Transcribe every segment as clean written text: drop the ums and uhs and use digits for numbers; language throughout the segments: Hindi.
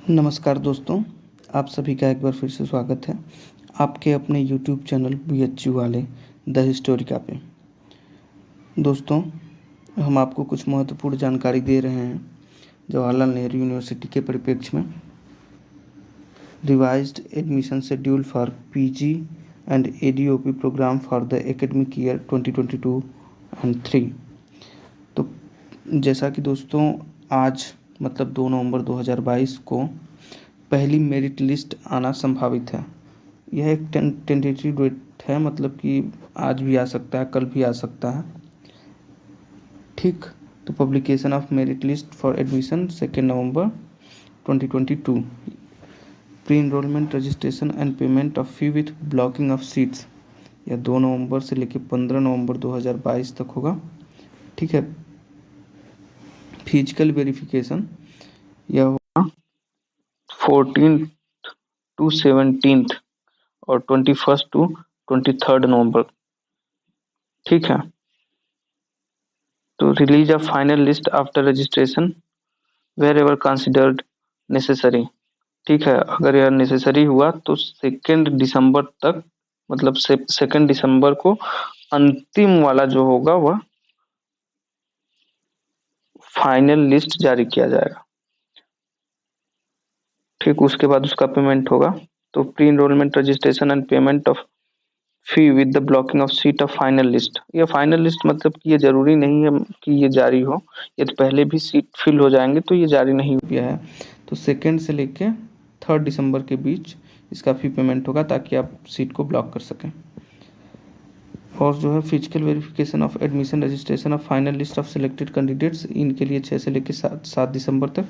नमस्कार दोस्तों, आप सभी का एक बार फिर से स्वागत है आपके अपने यूट्यूब चैनल BHU वाले द हिस्टोरिका पे। दोस्तों, हम आपको कुछ महत्वपूर्ण जानकारी दे रहे हैं जवाहरलाल नेहरू यूनिवर्सिटी के परिप्रेक्ष्य में। Revised admission schedule for PG and ADOP programme for the academic year 2022 and 3। तो जैसा कि दोस्तों आज मतलब 2 नवंबर 2022 को पहली मेरिट लिस्ट आना संभावित है। यह एक टेंटेटिव डेट है, मतलब कि आज भी आ सकता है, कल भी आ सकता है। ठीक, तो publication of merit list for admission 2 November 2022। Pre enrolment registration and payment of fee with blocking of seats, यह 2 नवंबर से लेकर 15 नवंबर 2022 तक होगा। ठीक है। फिजिकल वेरिफिकेशन यह होगा 14 टू 17 और 21 टू 23 नवंबर। ठीक है। तो release a final list after registration wherever considered necessary. ठीक है, अगर यह नेसेसरी हुआ तो 2 दिसंबर तक, मतलब 2 दिसंबर को अंतिम वाला जो होगा वह फाइनल लिस्ट जारी किया जाएगा। ठीक, उसके बाद उसका पेमेंट होगा। तो pre enrolment registration and payment of fee with the blocking of seat of final list. ये फाइनल लिस्ट मतलब कि ये जरूरी नहीं है कि ये जारी हो, ये तो पहले भी सीट फिल हो जाएंगे तो ये जारी नहीं हुआ है। तो 2 से लेके 3 दिसंबर के बीच इसका फी पेमेंट होगा ताकि आप सीट को ब्लॉक कर सकें। और जो है physical verification of admission registration of final list of selected candidates, इनके लिए 6 से लेकर 7 दिसंबर तक।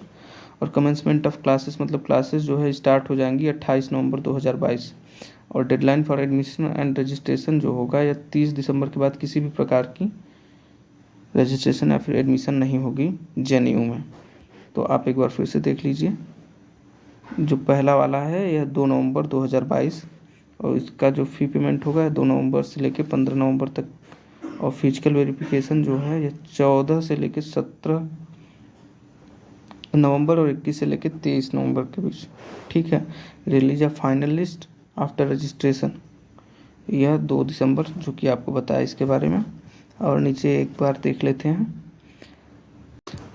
और कमेंसमेंट ऑफ क्लासेस, मतलब क्लासेस जो है स्टार्ट हो जाएंगी 28 नवंबर 2022। और deadline for admission and registration जो होगा या 30 दिसंबर के बाद किसी भी प्रकार की रजिस्ट्रेशन या फिर एडमिशन नहीं होगी JNU में। तो आप एक बार फिर से देख लीजिए। जो पहला वाला है यह 2 नवंबर 2022 और इसका जो फ़ी पेमेंट होगा 2 नवंबर से लेकर 15 नवंबर तक। और फिजिकल वेरिफिकेशन जो है यह 14 से लेकर 17 नवंबर और 21 से लेकर 23 नवंबर के बीच। ठीक है। Release of final list after registration यह 2 दिसंबर, जो कि आपको बताया इसके बारे में। और नीचे एक बार देख लेते हैं।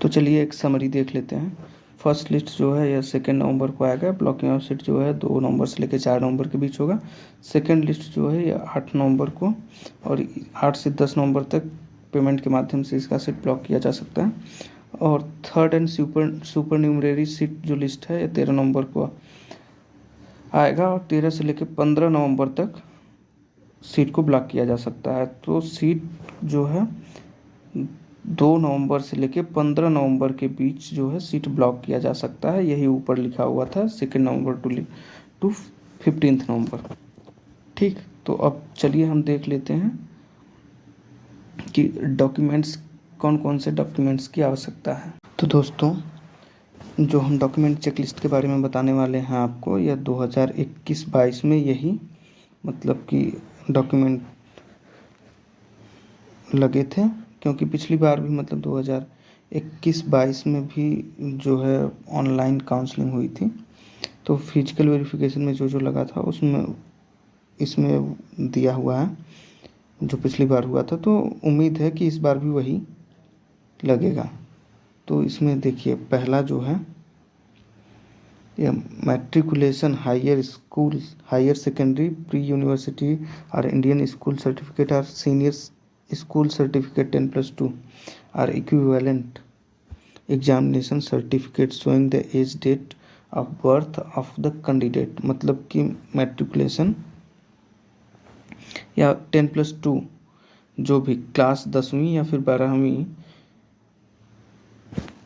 तो चलिए एक समरी देख लेते हैं। फर्स्ट लिस्ट जो है यह 2 नवंबर को आएगा। ब्लॉकिंग ऑफ सीट जो है 2 नवंबर से लेकर 4 नवंबर के बीच होगा। सेकेंड लिस्ट जो है यह 8 नवंबर को, और 8 से 10 नवंबर तक पेमेंट के माध्यम से इसका सीट ब्लॉक किया जा सकता है। और थर्ड एंड सुपर न्यूमरेरी सीट जो लिस्ट है यह 13 नवंबर को आएगा और 13 से लेकर 15 नवंबर तक सीट को ब्लॉक किया जा सकता है। तो सीट जो है 2 नवंबर से लेकर 15 नवंबर के बीच जो है सीट ब्लॉक किया जा सकता है। यही ऊपर लिखा हुआ था 2 नवंबर टू 15 नवंबर। ठीक, तो अब चलिए हम देख लेते हैं कि डॉक्यूमेंट्स, कौन कौन से डॉक्यूमेंट्स की आवश्यकता है। तो दोस्तों, जो हम डॉक्यूमेंट चेकलिस्ट के बारे में बताने वाले हैं आपको, यह 2021-22 में यही मतलब कि डॉक्यूमेंट लगे थे, क्योंकि पिछली बार भी मतलब 2021-22 में भी जो है ऑनलाइन काउंसलिंग हुई थी। तो फिजिकल वेरिफिकेशन में जो जो लगा था उसमें इसमें दिया हुआ है जो पिछली बार हुआ था। तो उम्मीद है कि इस बार भी वही लगेगा। तो इसमें देखिए पहला जो है यह matriculation higher school, higher secondary, pre university और इंडियन स्कूल सर्टिफिकेट और senior school certificate 10+2 or equivalent examination certificate showing the age date of birth of the candidate. मतलब कि मैट्रिकुलेशन या 10+2 जो भी क्लास 10वीं या फिर 12वीं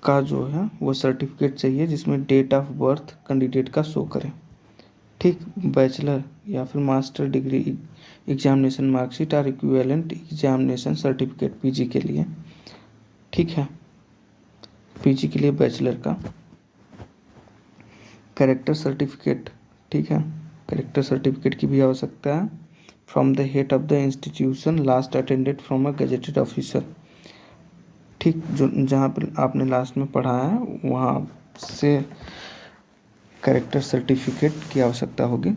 का जो है वो सर्टिफिकेट चाहिए जिसमें डेट ऑफ बर्थ कैंडिडेट का शो करे। ठीक, बैचलर या फिर मास्टर डिग्री एग्जामिनेशन मार्कशीट और इक्विवेलेंट एग्जामिनेशन सर्टिफिकेट PG के लिए। ठीक है, PG के लिए बैचलर का कैरेक्टर सर्टिफिकेट। ठीक है, कैरेक्टर सर्टिफिकेट की भी आवश्यकता है। From the head of the institution last attended from a gazetted officer. ठीक, जो जहाँ पर आपने लास्ट में पढ़ा है वहाँ से कैरेक्टर सर्टिफिकेट की आवश्यकता होगी।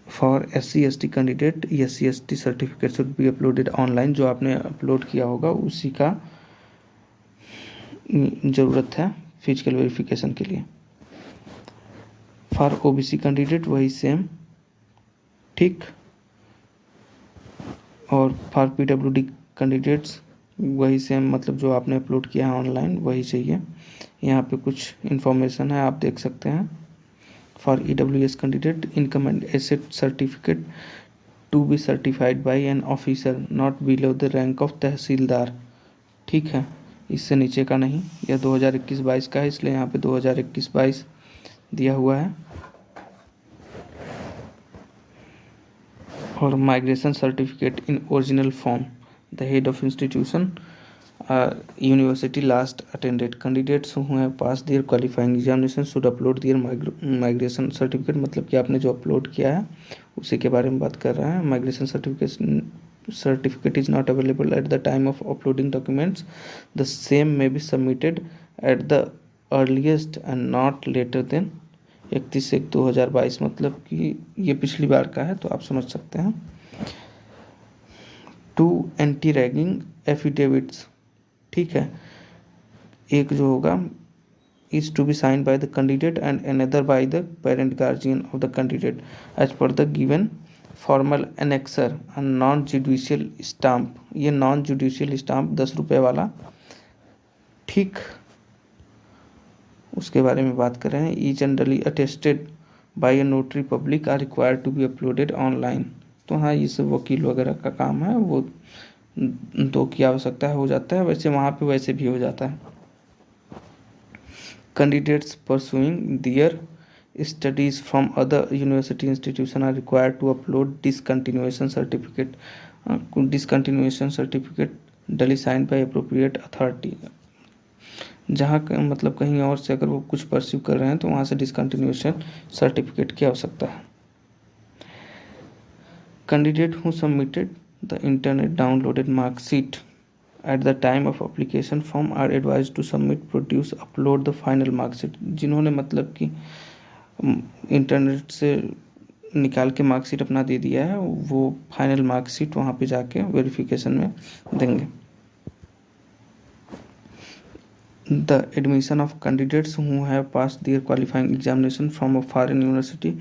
For SC/ST candidate SC/ST certificate should be uploaded online. जो आपने अपलोड किया होगा उसी का ज़रूरत है फिजिकल वेरिफिकेशन के लिए। फॉर OBC कैंडिडेट वही सेम, ठीक। और फॉर PWD कैंडिडेट्स वही सेम, मतलब जो आपने अपलोड किया है ऑनलाइन वही चाहिए। यहाँ पे कुछ इन्फॉर्मेशन है, आप देख सकते हैं। For EWS candidate income and asset certificate to be certified by an officer not below the rank of tehsildar, ठीक है, इससे नीचे का नहीं। यह 2021-22 का है, इसलिए यहाँ पे 2021-22 दिया हुआ है। और migration certificate in original form the head of institution university last attended candidates who have pass their qualifying examination should upload their migration certificate. मतलब कि आपने जो अपलोड किया है उसी के बारे में बात कर रहा है। Migration certificate is not available at the time of uploading documents, the same may be submitted at the earliest and not later than 31/1/2022। मतलब कि ये पिछली बार का है, तो आप समझ सकते हैं। 2 एंटी रैगिंग एफिडेविट्स, ठीक है, एक जो होगा is to be sign by the candidate and another by the parent guardian of the candidate as per the given formal annexure and non judicial stamp. ये नॉन जुडिशियल स्टाम्प 10 रुपये वाला, ठीक, उसके बारे में बात कर रहे हैं। ई generally attested by a notary public are required to be uploaded online. तो हाँ, ये सब वकील वगैरह का काम है, वो तो की आवश्यकता है, हो जाता है। वैसे वहाँ पे वैसे भी हो जाता है। Candidates pursuing their studies from other university institution are required to upload discontinuation certificate. Discontinuation certificate duly sign by appropriate authority. जहाँ मतलब कहीं और से अगर वो कुछ परस्यू कर रहे हैं तो वहाँ से डिसकंटिन्यूएशन सर्टिफिकेट की आवश्यकता है। Candidate who submitted the internet downloaded mark sheet at the time of application form are advised to submit, produce, upload the final mark sheet। जिन्होंने मतलब कि इंटरनेट से निकाल के मार्क शीट अपना दे दिया है, वो फाइनल मार्क शीट वहाँ पे जाके वेरिफिकेशन में देंगे। The admission of candidates who have passed their qualifying examination from a foreign university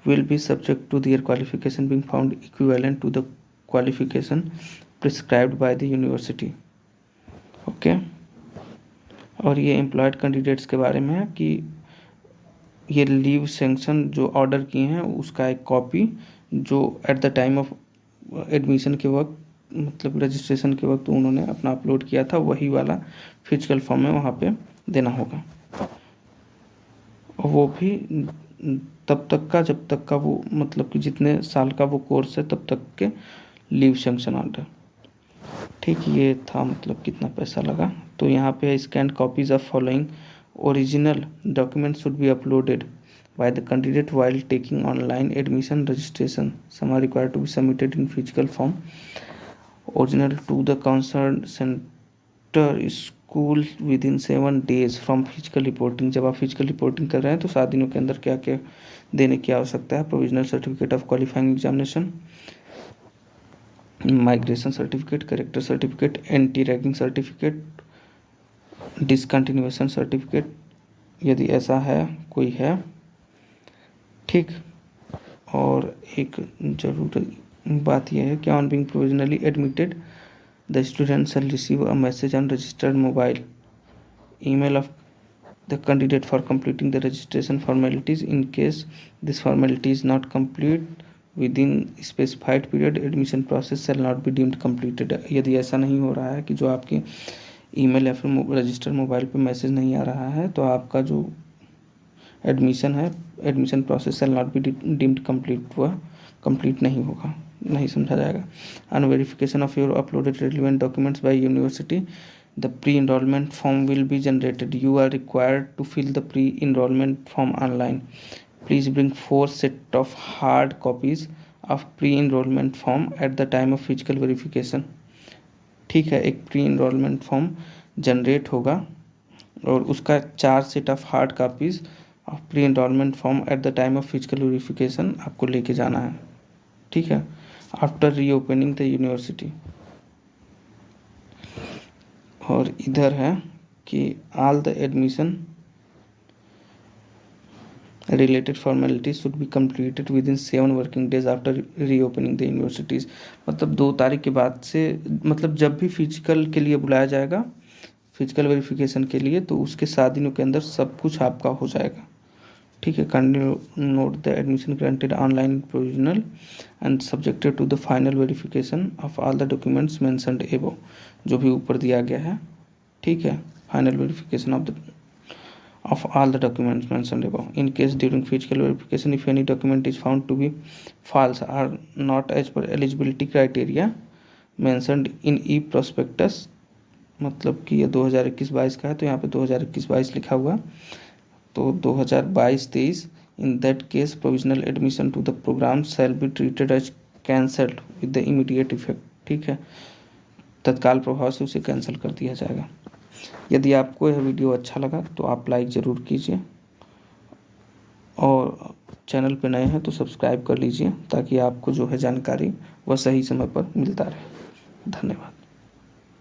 will be subject to their qualification being found equivalent to the qualification prescribed by the university। Okay. और ये एम्प्लॉयड कैंडिडेट्स के बारे में है कि ये लीव सैंक्शन जो ऑर्डर किए हैं उसका एक कॉपी जो eight the time of admission के वक्त, मतलब रजिस्ट्रेशन के वक्त उन्होंने अपना अपलोड किया था, वही वाला फिजिकल फॉर्म में वहाँ पे देना होगा। और वो भी तब तक का जब तक का वो, मतलब कि जितने साल का वो कोर्स है तब तक के लीव सैंक्शन ऑर्डर, ठीक। ये था, मतलब कितना पैसा लगा। तो यहाँ पे scan copies of following original document should be uploaded by the candidate while taking online admission registration. Some are required to be submitted in physical form, original to the concerned center school within 7 days from physical reporting। जब आप फिजिकल रिपोर्टिंग कर रहे हैं तो 7 दिनों के अंदर क्या क्या देने की आवश्यकता है। Provisional certificate of qualifying examination, migration certificate, character certificate, anti ragging certificate, discontinuation certificate यदि ऐसा है कोई है, ठीक। और एक जरूरी बात यह है कि on being provisionally admitted the student shall receive a message on registered mobile email of the candidate for completing the registration formalities. In case this formality is not complete within specified period, admission process shall not be deemed completed. यदि ऐसा नहीं हो रहा है कि जो आपकी ईमेल या फिर रजिस्टर्ड मोबाइल पे मैसेज नहीं आ रहा है, तो आपका जो एडमिशन है, admission process shall not be deemed complete, हुआ कंप्लीट नहीं होगा, नहीं समझा जाएगा। On verification of your uploaded relevant documents by university the pre enrolment form will be generated. You are required to fill the pre enrolment form online. Please bring 4 set of hard copies of pre enrolment form at the time of physical verification, ठीक है। एक प्री इनरोलमेंट फॉर्म जनरेट होगा और उसका 4 set of hard copies of pre enrolment form at the time of physical verification आपको लेके जाना है, ठीक है, आफ्टर रीओपनिंग द यूनिवर्सिटी। और इधर है कि all the admission related formalities should be completed within 7 working days after reopening the universities। मतलब 2 तारीख के बाद से, मतलब जब भी फिजिकल के लिए बुलाया जाएगा, फिजिकल वेरिफिकेशन के लिए, तो उसके 7 दिनों के अंदर सब कुछ आपका हो जाएगा, ठीक है। Continue note the admission granted online provisional and subjected to the final verification of all the documents mentioned above, जो भी ऊपर दिया गया है, ठीक है। Final verification of all the documents mentioned above. In case during physical verification, if any document is found to be false or not as per eligibility criteria mentioned in e prospectus, मतलब कि ये 2021-22 का है, तो यहाँ पे 2021-22 लिखा हुआ, तो 2022-23, in that case provisional admission to the programme shall be treated as cancelled with the immediate effect, ठीक है। तत्काल प्रभाव से उसे कैंसिल कर दिया जाएगा। यदि आपको यह वीडियो अच्छा लगा तो आप लाइक ज़रूर कीजिए, और चैनल पर नए हैं तो सब्सक्राइब कर लीजिए, ताकि आपको जो है जानकारी वह सही समय पर मिलता रहे। धन्यवाद।